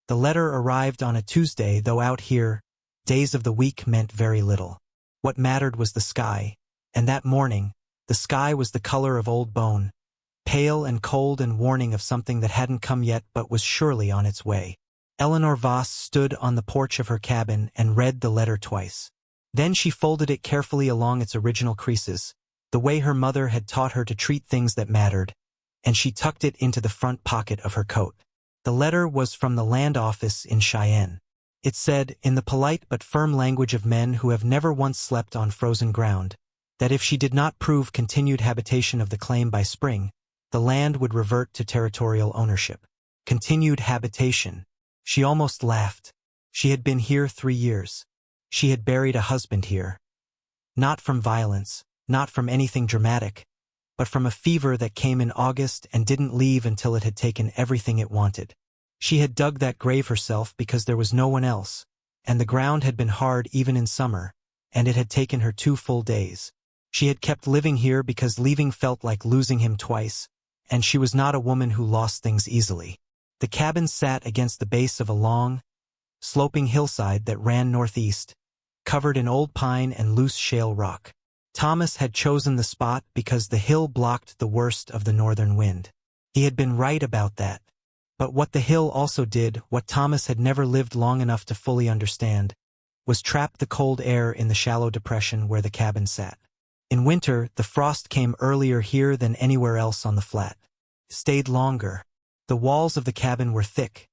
The letter arrived on a Tuesday, though out here, days of the week meant very little. What mattered was the sky, and that morning, the sky was the color of old bone, pale and cold and warning of something that hadn't come yet but was surely on its way. Eleanor Voss stood on the porch of her cabin and read the letter twice. Then she folded it carefully along its original creases, the way her mother had taught her to treat things that mattered, and she tucked it into the front pocket of her coat. The letter was from the land office in Cheyenne. It said, in the polite but firm language of men who have never once slept on frozen ground, that if she did not prove continued habitation of the claim by spring, the land would revert to territorial ownership. Continued habitation. She almost laughed. She had been here 3 years. She had buried a husband here. Not from violence, not from anything dramatic, but from a fever that came in August and didn't leave until it had taken everything it wanted. She had dug that grave herself because there was no one else, and the ground had been hard even in summer, and it had taken her 2 full days. She had kept living here because leaving felt like losing him twice, and she was not a woman who lost things easily. The cabin sat against the base of a long, sloping hillside that ran northeast, covered in old pine and loose shale rock. Thomas had chosen the spot because the hill blocked the worst of the northern wind. He had been right about that. But what the hill also did, what Thomas had never lived long enough to fully understand, was trap the cold air in the shallow depression where the cabin sat. In winter, the frost came earlier here than anywhere else on the flat. Stayed longer. The walls of the cabin were thick.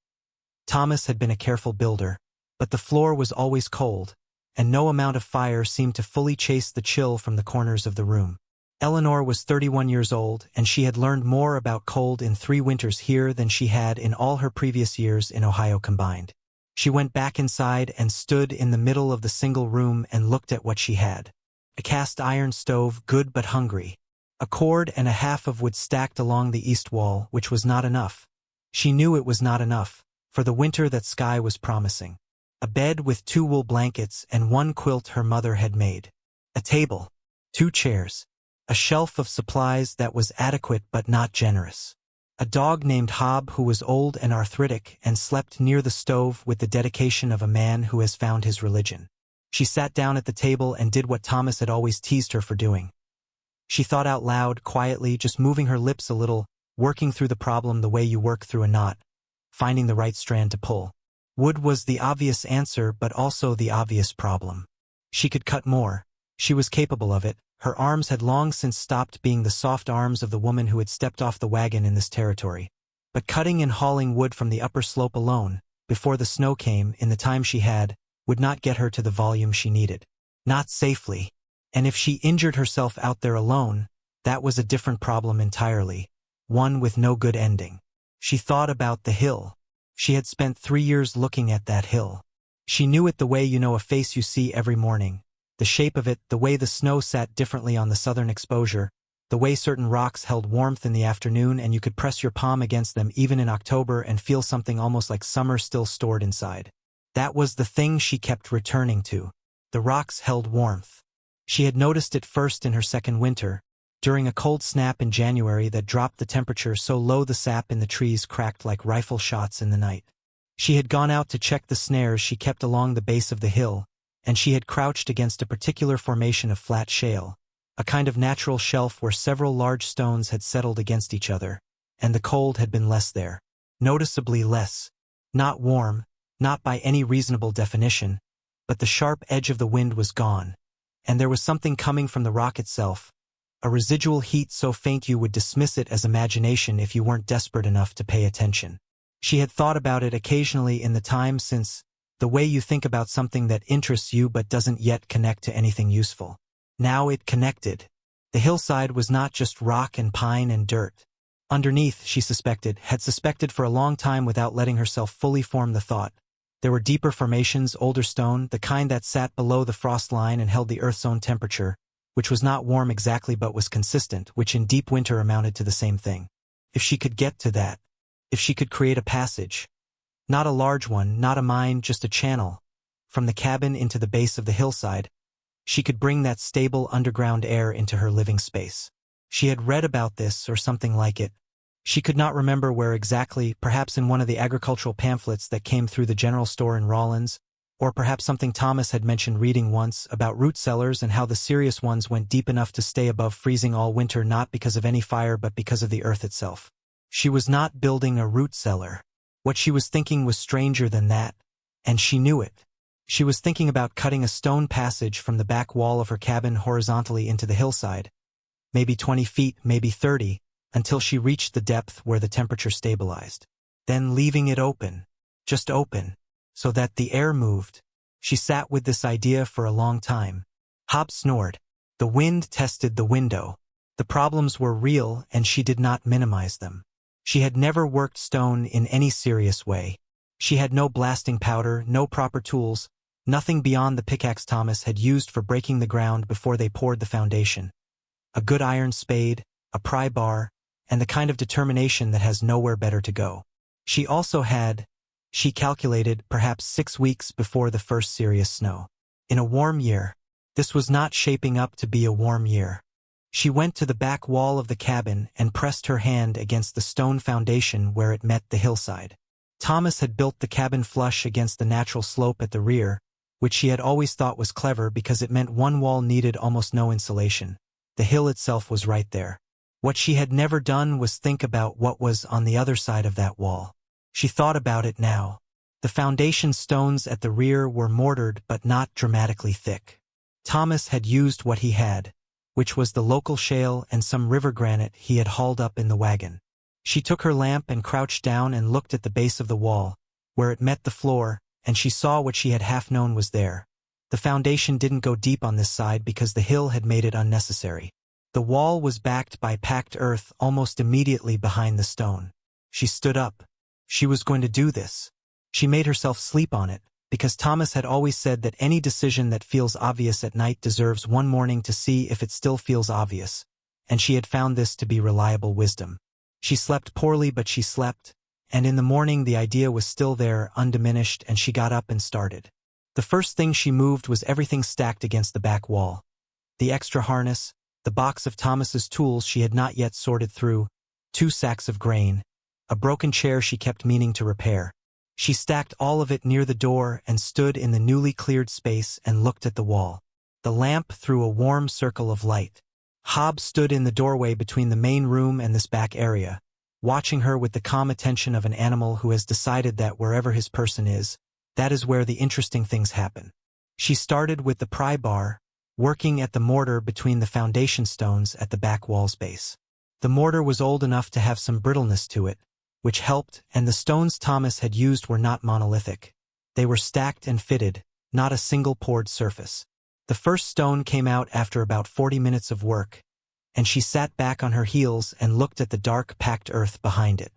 Thomas had been a careful builder, but the floor was always cold, and no amount of fire seemed to fully chase the chill from the corners of the room. Eleanor was 31 years old, and she had learned more about cold in 3 winters here than she had in all her previous years in Ohio combined. She went back inside and stood in the middle of the single room and looked at what she had. A cast iron stove, good but hungry. A cord and a half of wood stacked along the east wall, which was not enough. She knew it was not enough, for the winter that Sky was promising. A bed with 2 wool blankets and 1 quilt her mother had made. A table. 2 chairs. A shelf of supplies that was adequate but not generous. A dog named Hob who was old and arthritic and slept near the stove with the dedication of a man who has found his religion. She sat down at the table and did what Thomas had always teased her for doing. She thought out loud, quietly, just moving her lips a little, working through the problem the way you work through a knot, finding the right strand to pull. Wood was the obvious answer but also the obvious problem. She could cut more. She was capable of it. Her arms had long since stopped being the soft arms of the woman who had stepped off the wagon in this territory. But cutting and hauling wood from the upper slope alone, before the snow came, in the time she had, would not get her to the volume she needed. Not safely. And if she injured herself out there alone, that was a different problem entirely, one with no good ending. She thought about the hill. She had spent 3 years looking at that hill. She knew it the way you know a face you see every morning. The shape of it, the way the snow sat differently on the southern exposure, the way certain rocks held warmth in the afternoon and you could press your palm against them even in October and feel something almost like summer still stored inside. That was the thing she kept returning to. The rocks held warmth. She had noticed it first in her second winter, during a cold snap in January that dropped the temperature so low the sap in the trees cracked like rifle shots in the night. She had gone out to check the snares she kept along the base of the hill, and she had crouched against a particular formation of flat shale, a kind of natural shelf where several large stones had settled against each other, and the cold had been less there. Noticeably less. Not warm, not by any reasonable definition, but the sharp edge of the wind was gone, and there was something coming from the rock itself, a residual heat so faint you would dismiss it as imagination if you weren't desperate enough to pay attention. She had thought about it occasionally in the time since, the way you think about something that interests you but doesn't yet connect to anything useful. Now it connected. The hillside was not just rock and pine and dirt. Underneath, she had suspected for a long time without letting herself fully form the thought. There were deeper formations, older stone, the kind that sat below the frost line and held the Earth's own temperature, which was not warm exactly but was consistent, which in deep winter amounted to the same thing. If she could get to that, if she could create a passage, not a large one, not a mine, just a channel, from the cabin into the base of the hillside, she could bring that stable underground air into her living space. She had read about this or something like it, She could not remember where exactly, perhaps in one of the agricultural pamphlets that came through the general store in Rawlins, or perhaps something Thomas had mentioned reading once about root cellars and how the serious ones went deep enough to stay above freezing all winter, not because of any fire but because of the earth itself. She was not building a root cellar. What she was thinking was stranger than that, and she knew it. She was thinking about cutting a stone passage from the back wall of her cabin horizontally into the hillside, maybe 20 feet, maybe 30, until she reached the depth where the temperature stabilized. Then leaving it open, just open, so that the air moved. She sat with this idea for a long time. Hob snored. The wind tested the window. The problems were real and she did not minimize them. She had never worked stone in any serious way. She had no blasting powder, no proper tools, nothing beyond the pickaxe Thomas had used for breaking the ground before they poured the foundation. A good iron spade, a pry bar, and the kind of determination that has nowhere better to go. She also had, she calculated, perhaps 6 weeks before the first serious snow. In a warm year. This was not shaping up to be a warm year. She went to the back wall of the cabin and pressed her hand against the stone foundation where it met the hillside. Thomas had built the cabin flush against the natural slope at the rear, which she had always thought was clever because it meant one wall needed almost no insulation. The hill itself was right there. What she had never done was think about what was on the other side of that wall. She thought about it now. The foundation stones at the rear were mortared but not dramatically thick. Thomas had used what he had, which was the local shale and some river granite he had hauled up in the wagon. She took her lamp and crouched down and looked at the base of the wall, where it met the floor, and she saw what she had half known was there. The foundation didn't go deep on this side because the hill had made it unnecessary. The wall was backed by packed earth almost immediately behind the stone. She stood up. She was going to do this. She made herself sleep on it, because Thomas had always said that any decision that feels obvious at night deserves one morning to see if it still feels obvious, and she had found this to be reliable wisdom. She slept poorly, but she slept, and in the morning the idea was still there, undiminished, and she got up and started. The first thing she moved was everything stacked against the back wall. The extra harness, the box of Thomas's tools she had not yet sorted through, 2 sacks of grain, a broken chair she kept meaning to repair. She stacked all of it near the door and stood in the newly cleared space and looked at the wall. The lamp threw a warm circle of light. Hob stood in the doorway between the main room and this back area, watching her with the calm attention of an animal who has decided that wherever his person is, that is where the interesting things happen. She started with the pry bar, working at the mortar between the foundation stones at the back wall's base. The mortar was old enough to have some brittleness to it, which helped, and the stones Thomas had used were not monolithic. They were stacked and fitted, not a single poured surface. The first stone came out after about 40 minutes of work, and she sat back on her heels and looked at the dark, packed earth behind it.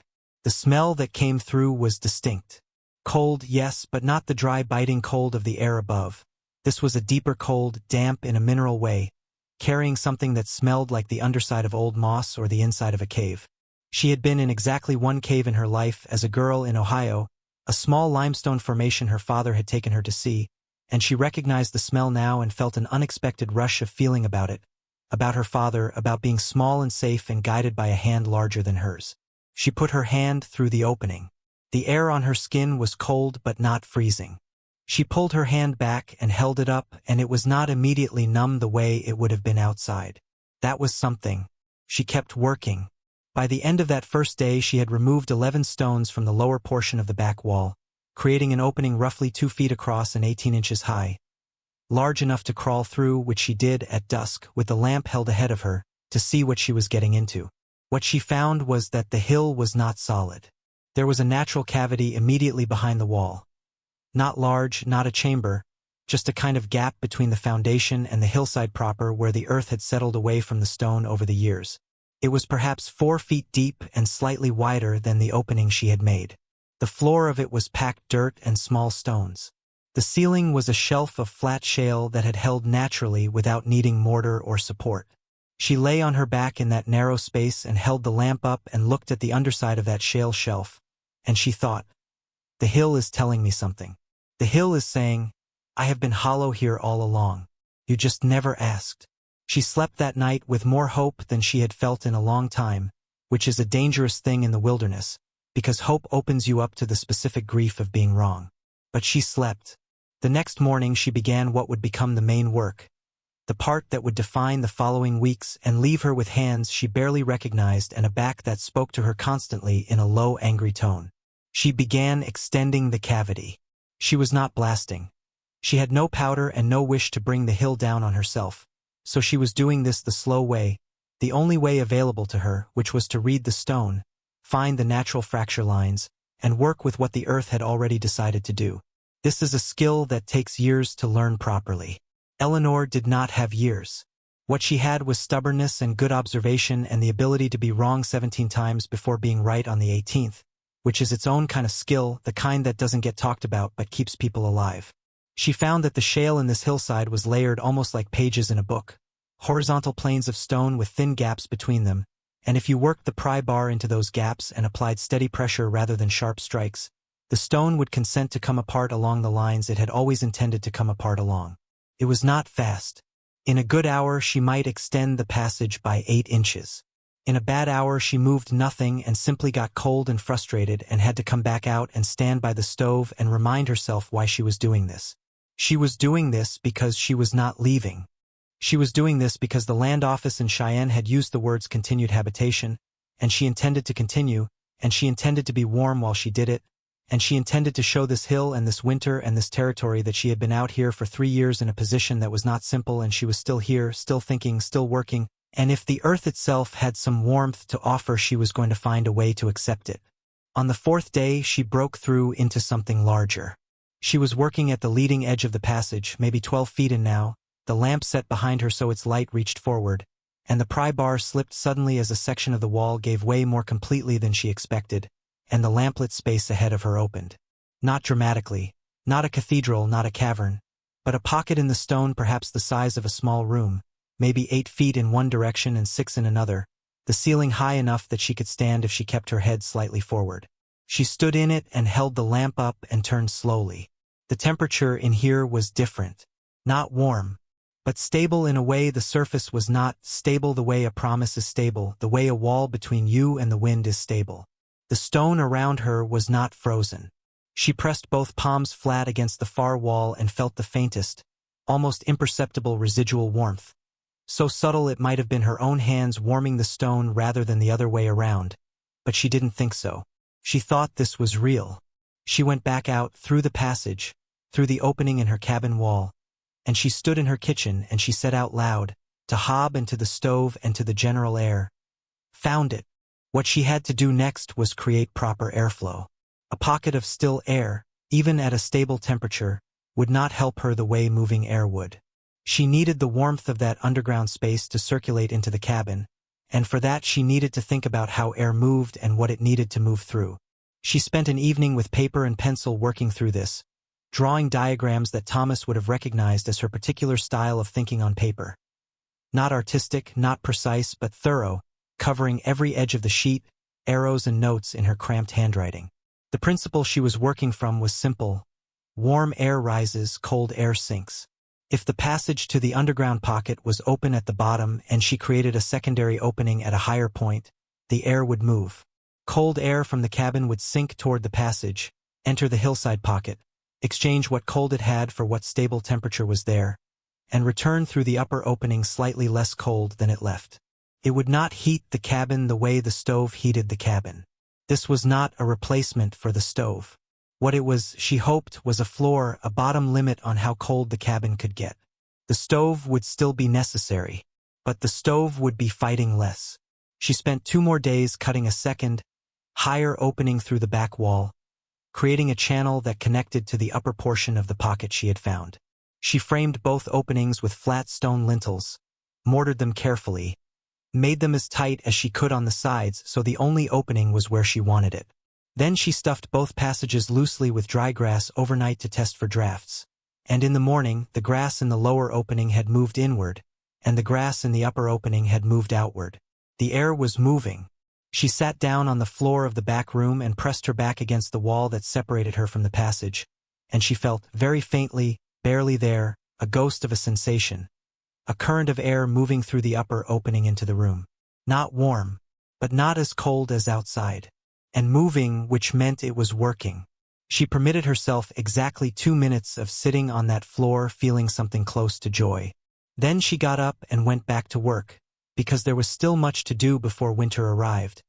The smell that came through was distinct. Cold, yes, but not the dry, biting cold of the air above. This was a deeper cold, damp in a mineral way, carrying something that smelled like the underside of old moss or the inside of a cave. She had been in exactly one cave in her life as a girl in Ohio, a small limestone formation her father had taken her to see, and she recognized the smell now and felt an unexpected rush of feeling about it, about her father, about being small and safe and guided by a hand larger than hers. She put her hand through the opening. The air on her skin was cold but not freezing. She pulled her hand back and held it up, and it was not immediately numb the way it would have been outside. That was something. She kept working. By the end of that first day she had removed 11 stones from the lower portion of the back wall, creating an opening roughly 2 feet across and 18 inches high, large enough to crawl through, which she did at dusk with the lamp held ahead of her, to see what she was getting into. What she found was that the hill was not solid. There was a natural cavity immediately behind the wall. Not large, not a chamber, just a kind of gap between the foundation and the hillside proper where the earth had settled away from the stone over the years. It was perhaps 4 feet deep and slightly wider than the opening she had made. The floor of it was packed dirt and small stones. The ceiling was a shelf of flat shale that had held naturally without needing mortar or support. She lay on her back in that narrow space and held the lamp up and looked at the underside of that shale shelf, and she thought, "The hill is telling me something. The hill is saying, I have been hollow here all along. You just never asked." She slept that night with more hope than she had felt in a long time, which is a dangerous thing in the wilderness, because hope opens you up to the specific grief of being wrong. But she slept. The next morning she began what would become the main work, the part that would define the following weeks and leave her with hands she barely recognized and a back that spoke to her constantly in a low, angry tone. She began extending the cavity. She was not blasting. She had no powder and no wish to bring the hill down on herself, so she was doing this the slow way, the only way available to her, which was to read the stone, find the natural fracture lines, and work with what the earth had already decided to do. This is a skill that takes years to learn properly. Eleanor did not have years. What she had was stubbornness and good observation and the ability to be wrong 17 times before being right on the 18th, which is its own kind of skill, the kind that doesn't get talked about but keeps people alive. She found that the shale in this hillside was layered almost like pages in a book, horizontal planes of stone with thin gaps between them, and if you worked the pry bar into those gaps and applied steady pressure rather than sharp strikes, the stone would consent to come apart along the lines it had always intended to come apart along. It was not fast. In a good hour she might extend the passage by 8 inches. In a bad hour she moved nothing and simply got cold and frustrated and had to come back out and stand by the stove and remind herself why she was doing this. She was doing this because she was not leaving. She was doing this because the land office in Cheyenne had used the words continued habitation, and she intended to continue, and she intended to be warm while she did it, and she intended to show this hill and this winter and this territory that she had been out here for 3 years in a position that was not simple and she was still here, still thinking, still working, and if the earth itself had some warmth to offer she was going to find a way to accept it. On the 4th day she broke through into something larger. She was working at the leading edge of the passage, maybe 12 feet in now, the lamp set behind her so its light reached forward, and the pry bar slipped suddenly as a section of the wall gave way more completely than she expected, and the lamplit space ahead of her opened. Not dramatically, not a cathedral, not a cavern, but a pocket in the stone perhaps the size of a small room, maybe 8 feet in one direction and 6 in another, the ceiling high enough that she could stand if she kept her head slightly forward. She stood in it and held the lamp up and turned slowly. The temperature in here was different. Not warm, but stable in a way the surface was not, stable the way a promise is stable, the way a wall between you and the wind is stable. The stone around her was not frozen. She pressed both palms flat against the far wall and felt the faintest, almost imperceptible residual warmth. So subtle it might have been her own hands warming the stone rather than the other way around, but she didn't think so. She thought this was real. She went back out through the passage, through the opening in her cabin wall, and she stood in her kitchen and she said out loud, to Hob and to the stove and to the general air, "Found it." What she had to do next was create proper airflow. A pocket of still air, even at a stable temperature, would not help her the way moving air would. She needed the warmth of that underground space to circulate into the cabin, and for that she needed to think about how air moved and what it needed to move through. She spent an evening with paper and pencil working through this, drawing diagrams that Thomas would have recognized as her particular style of thinking on paper. Not artistic, not precise, but thorough, covering every edge of the sheet, arrows and notes in her cramped handwriting. The principle she was working from was simple. Warm air rises, cold air sinks. If the passage to the underground pocket was open at the bottom and she created a secondary opening at a higher point, the air would move. Cold air from the cabin would sink toward the passage, enter the hillside pocket, exchange what cold it had for what stable temperature was there, and return through the upper opening slightly less cold than it left. It would not heat the cabin the way the stove heated the cabin. This was not a replacement for the stove. What it was, she hoped, was a floor, a bottom limit on how cold the cabin could get. The stove would still be necessary, but the stove would be fighting less. She spent 2 more days cutting a second, higher opening through the back wall, creating a channel that connected to the upper portion of the pocket she had found. She framed both openings with flat stone lintels, mortared them carefully, made them as tight as she could on the sides so the only opening was where she wanted it. Then she stuffed both passages loosely with dry grass overnight to test for drafts. And in the morning, the grass in the lower opening had moved inward, and the grass in the upper opening had moved outward. The air was moving. She sat down on the floor of the back room and pressed her back against the wall that separated her from the passage, and she felt, very faintly, barely there, a ghost of a sensation. A current of air moving through the upper opening into the room. Not warm, but not as cold as outside. And moving, which meant it was working. She permitted herself exactly 2 minutes of sitting on that floor feeling something close to joy. Then she got up and went back to work, because there was still much to do before winter arrived,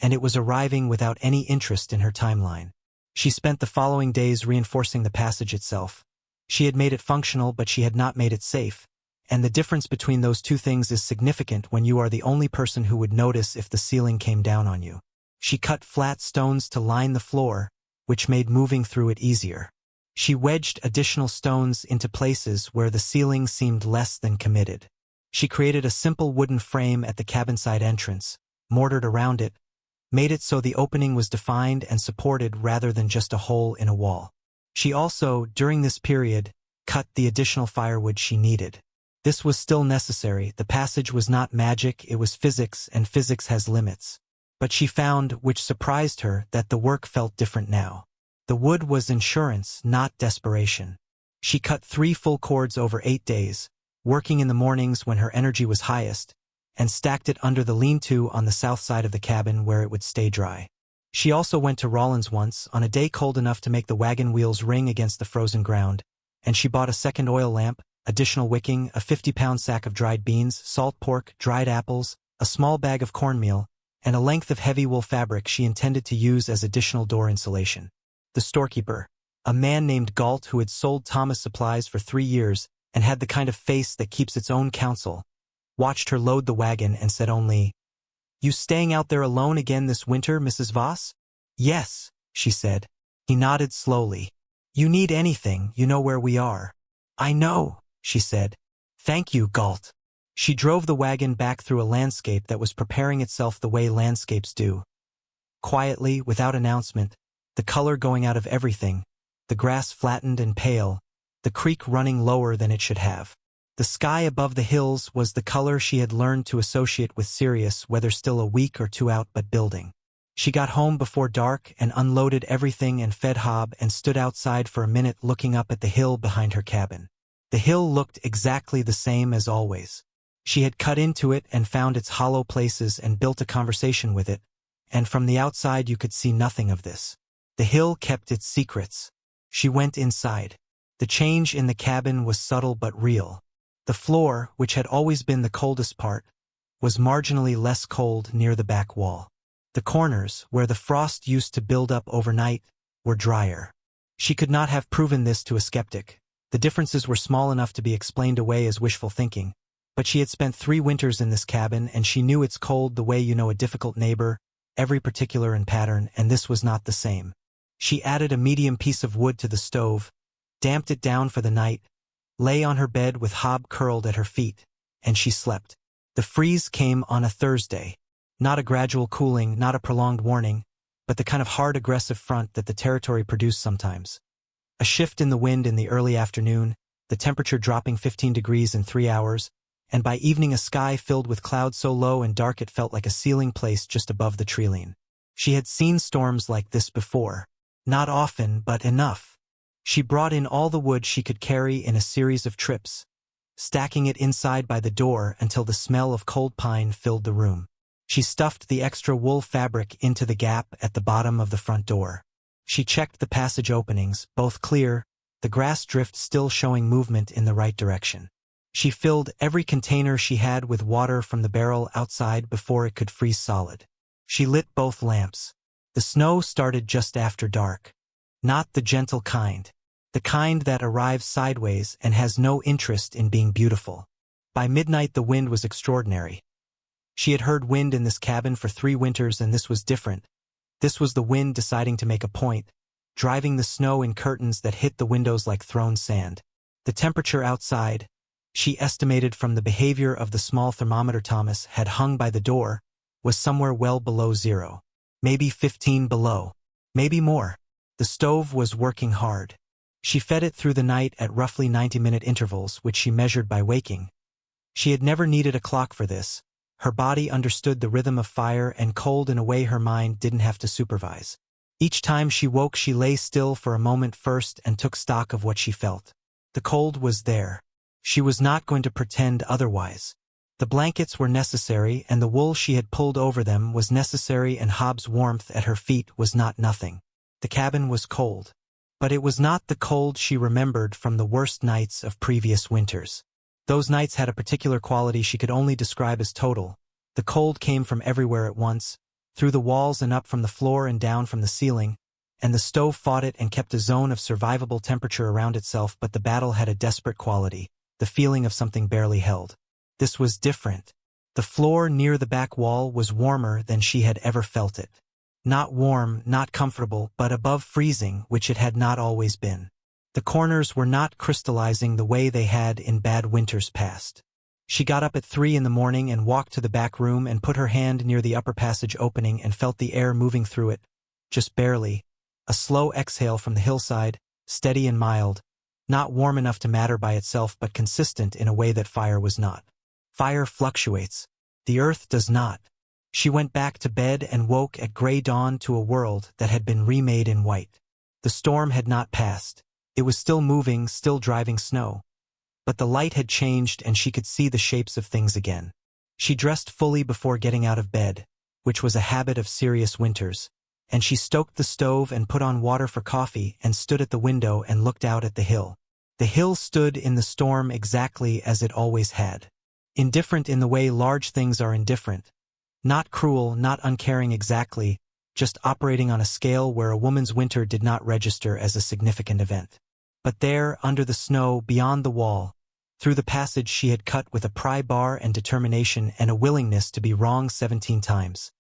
and it was arriving without any interest in her timeline. She spent the following days reinforcing the passage itself. She had made it functional, but she had not made it safe, and the difference between those two things is significant when you are the only person who would notice if the ceiling came down on you. She cut flat stones to line the floor, which made moving through it easier. She wedged additional stones into places where the ceiling seemed less than committed. She created a simple wooden frame at the cabin-side entrance, mortared around it, made it so the opening was defined and supported rather than just a hole in a wall. She also, during this period, cut the additional firewood she needed. This was still necessary. The passage was not magic, it was physics, and physics has limits. But she found, which surprised her, that the work felt different now. The wood was insurance, not desperation. She cut 3 full cords over 8 days, working in the mornings when her energy was highest, and stacked it under the lean-to on the south side of the cabin where it would stay dry. She also went to Rollins once, on a day cold enough to make the wagon wheels ring against the frozen ground, and she bought a second oil lamp, additional wicking, a 50-pound sack of dried beans, salt pork, dried apples, a small bag of cornmeal, and a length of heavy wool fabric she intended to use as additional door insulation. The storekeeper, a man named Galt who had sold Thomas supplies for 3 years and had the kind of face that keeps its own counsel, watched her load the wagon and said only, "You staying out there alone again this winter, Mrs. Voss?" "Yes," she said. He nodded slowly. "You need anything, you know where we are." "I know," she said. "Thank you, Galt." She drove the wagon back through a landscape that was preparing itself the way landscapes do. Quietly, without announcement, the color going out of everything, the grass flattened and pale, the creek running lower than it should have. The sky above the hills was the color she had learned to associate with Sirius, whether still a week or 2 out but building. She got home before dark and unloaded everything and fed Hob and stood outside for a minute looking up at the hill behind her cabin. The hill looked exactly the same as always. She had cut into it and found its hollow places and built a conversation with it, and from the outside you could see nothing of this. The hill kept its secrets. She went inside. The change in the cabin was subtle but real. The floor, which had always been the coldest part, was marginally less cold near the back wall. The corners, where the frost used to build up overnight, were drier. She could not have proven this to a skeptic. The differences were small enough to be explained away as wishful thinking. But she had spent 3 winters in this cabin, and she knew its cold the way you know a difficult neighbor, every particular and pattern, and this was not the same. She added a medium piece of wood to the stove, damped it down for the night, lay on her bed with Hob curled at her feet, and she slept. The freeze came on a Thursday. Not a gradual cooling, not a prolonged warning, but the kind of hard aggressive front that the territory produced sometimes. A shift in the wind in the early afternoon, the temperature dropping 15 degrees in 3 hours, and by evening a sky filled with clouds so low and dark it felt like a ceiling placed just above the treeline. She had seen storms like this before. Not often, but enough. She brought in all the wood she could carry in a series of trips, stacking it inside by the door until the smell of cold pine filled the room. She stuffed the extra wool fabric into the gap at the bottom of the front door. She checked the passage openings, both clear, the grass drift still showing movement in the right direction. She filled every container she had with water from the barrel outside before it could freeze solid. She lit both lamps. The snow started just after dark. Not the gentle kind. The kind that arrives sideways and has no interest in being beautiful. By midnight the wind was extraordinary. She had heard wind in this cabin for 3 winters and this was different. This was the wind deciding to make a point, driving the snow in curtains that hit the windows like thrown sand. The temperature outside, she estimated from the behavior of the small thermometer Thomas had hung by the door, was somewhere well below 0. Maybe 15 below. Maybe more. The stove was working hard. She fed it through the night at roughly 90-minute intervals, which she measured by waking. She had never needed a clock for this. Her body understood the rhythm of fire and cold in a way her mind didn't have to supervise. Each time she woke she lay still for a moment first and took stock of what she felt. The cold was there. She was not going to pretend otherwise. The blankets were necessary, and the wool she had pulled over them was necessary, and Hobbs' warmth at her feet was not nothing. The cabin was cold. But it was not the cold she remembered from the worst nights of previous winters. Those nights had a particular quality she could only describe as total. The cold came from everywhere at once, through the walls and up from the floor and down from the ceiling, and the stove fought it and kept a zone of survivable temperature around itself, but the battle had a desperate quality, the feeling of something barely held. This was different. The floor near the back wall was warmer than she had ever felt it. Not warm, not comfortable, but above freezing, which it had not always been. The corners were not crystallizing the way they had in bad winters past. She got up at 3 in the morning and walked to the back room and put her hand near the upper passage opening and felt the air moving through it, just barely. A slow exhale from the hillside, steady and mild, not warm enough to matter by itself but consistent in a way that fire was not. Fire fluctuates. The earth does not. She went back to bed and woke at gray dawn to a world that had been remade in white. The storm had not passed. It was still moving, still driving snow. But the light had changed and she could see the shapes of things again. She dressed fully before getting out of bed, which was a habit of serious winters, and she stoked the stove and put on water for coffee and stood at the window and looked out at the hill. The hill stood in the storm exactly as it always had. Indifferent in the way large things are indifferent. Not cruel, not uncaring exactly, just operating on a scale where a woman's winter did not register as a significant event. But there, under the snow, beyond the wall, through the passage she had cut with a pry bar and determination and a willingness to be wrong 17 times.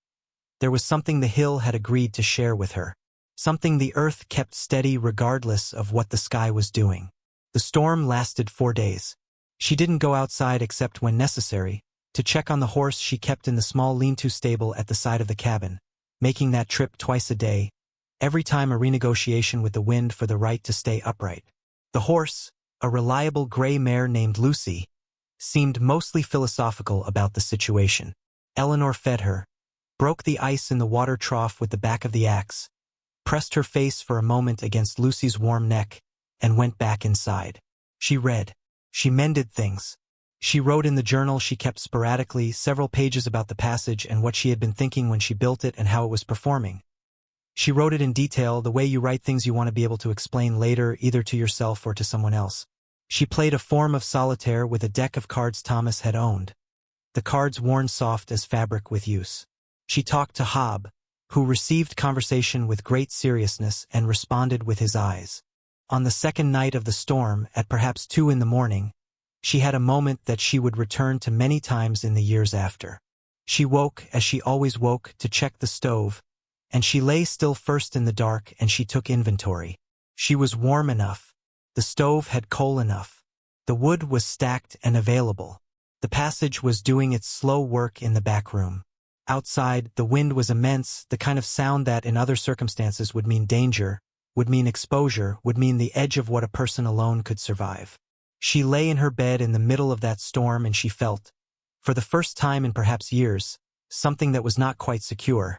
There was something the hill had agreed to share with her. Something the earth kept steady regardless of what the sky was doing. The storm lasted 4 days. She didn't go outside except when necessary, to check on the horse she kept in the small lean-to stable at the side of the cabin, making that trip twice a day, every time a renegotiation with the wind for the right to stay upright. The horse, a reliable gray mare named Lucy, seemed mostly philosophical about the situation. Eleanor fed her, broke the ice in the water trough with the back of the axe, pressed her face for a moment against Lucy's warm neck, and went back inside. She read. She mended things. She wrote in the journal she kept sporadically several pages about the passage and what she had been thinking when she built it and how it was performing. She wrote it in detail, the way you write things you want to be able to explain later, either to yourself or to someone else. She played a form of solitaire with a deck of cards Thomas had owned, the cards worn soft as fabric with use. She talked to Hob, who received conversation with great seriousness and responded with his eyes. On the second night of the storm, at perhaps 2 in the morning, she had a moment that she would return to many times in the years after. She woke, as she always woke, to check the stove, and she lay still first in the dark and she took inventory. She was warm enough. The stove had coal enough. The wood was stacked and available. The passage was doing its slow work in the back room. Outside, the wind was immense, the kind of sound that in other circumstances would mean danger, would mean exposure, would mean the edge of what a person alone could survive. She lay in her bed in the middle of that storm and she felt, for the first time in perhaps years, something that was not quite secure.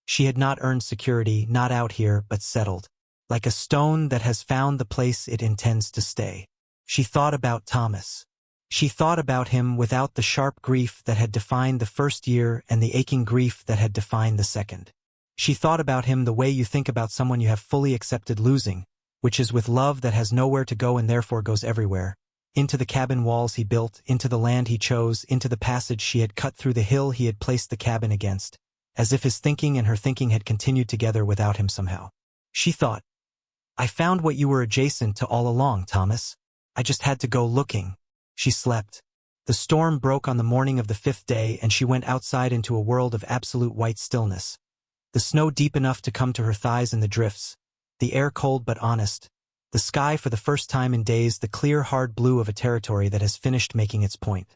She had not earned security, not out here, but settled, like a stone that has found the place it intends to stay. She thought about Thomas. She thought about him without the sharp grief that had defined the first year and the aching grief that had defined the second. She thought about him the way you think about someone you have fully accepted losing, which is with love that has nowhere to go and therefore goes everywhere, into the cabin walls he built, into the land he chose, into the passage she had cut through the hill he had placed the cabin against, as if his thinking and her thinking had continued together without him somehow. She thought, I found what you were adjacent to all along, Thomas. I just had to go looking. She slept. The storm broke on the morning of the 5th day and she went outside into a world of absolute white stillness. The snow deep enough to come to her thighs in the drifts, the air cold but honest, the sky for the first time in days the clear hard blue of a territory that has finished making its point.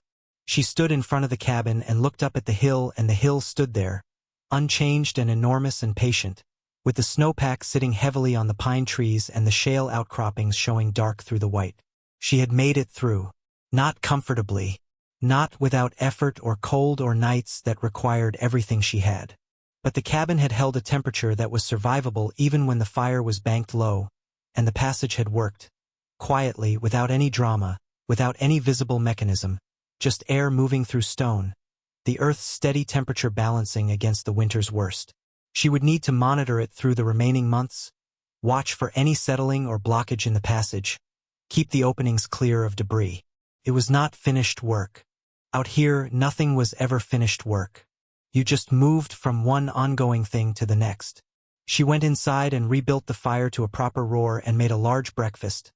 She stood in front of the cabin and looked up at the hill, and the hill stood there, unchanged and enormous and patient, with the snowpack sitting heavily on the pine trees and the shale outcroppings showing dark through the white. She had made it through. Not comfortably, not without effort or cold or nights that required everything she had. But the cabin had held a temperature that was survivable even when the fire was banked low, and the passage had worked, quietly, without any drama, without any visible mechanism, just air moving through stone, the Earth's steady temperature balancing against the winter's worst. She would need to monitor it through the remaining months, watch for any settling or blockage in the passage, keep the openings clear of debris. It was not finished work. Out here, nothing was ever finished work. You just moved from one ongoing thing to the next. She went inside and rebuilt the fire to a proper roar and made a large breakfast.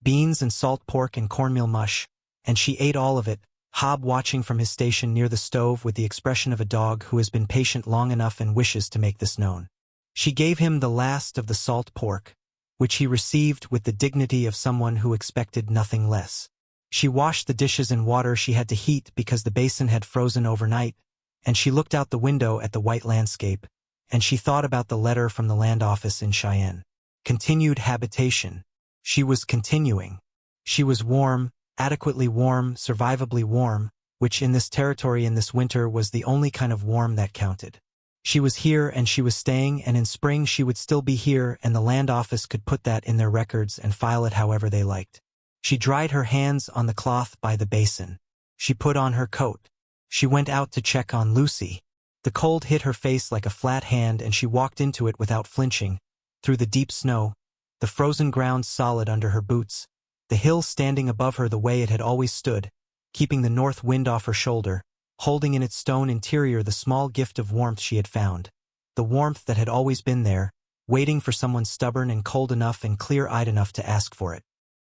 Beans and salt pork and cornmeal mush, and she ate all of it, Hob watching from his station near the stove with the expression of a dog who has been patient long enough and wishes to make this known. She gave him the last of the salt pork, which he received with the dignity of someone who expected nothing less. She washed the dishes in water she had to heat because the basin had frozen overnight, and she looked out the window at the white landscape, and she thought about the letter from the land office in Cheyenne. Continued habitation. She was continuing. She was warm, adequately warm, survivably warm, which in this territory in this winter was the only kind of warm that counted. She was here and she was staying, and in spring she would still be here, and the land office could put that in their records and file it however they liked. She dried her hands on the cloth by the basin. She put on her coat. She went out to check on Lucy. The cold hit her face like a flat hand and she walked into it without flinching, through the deep snow, the frozen ground solid under her boots, the hill standing above her the way it had always stood, keeping the north wind off her shoulder, holding in its stone interior the small gift of warmth she had found, the warmth that had always been there, waiting for someone stubborn and cold enough and clear-eyed enough to ask for it.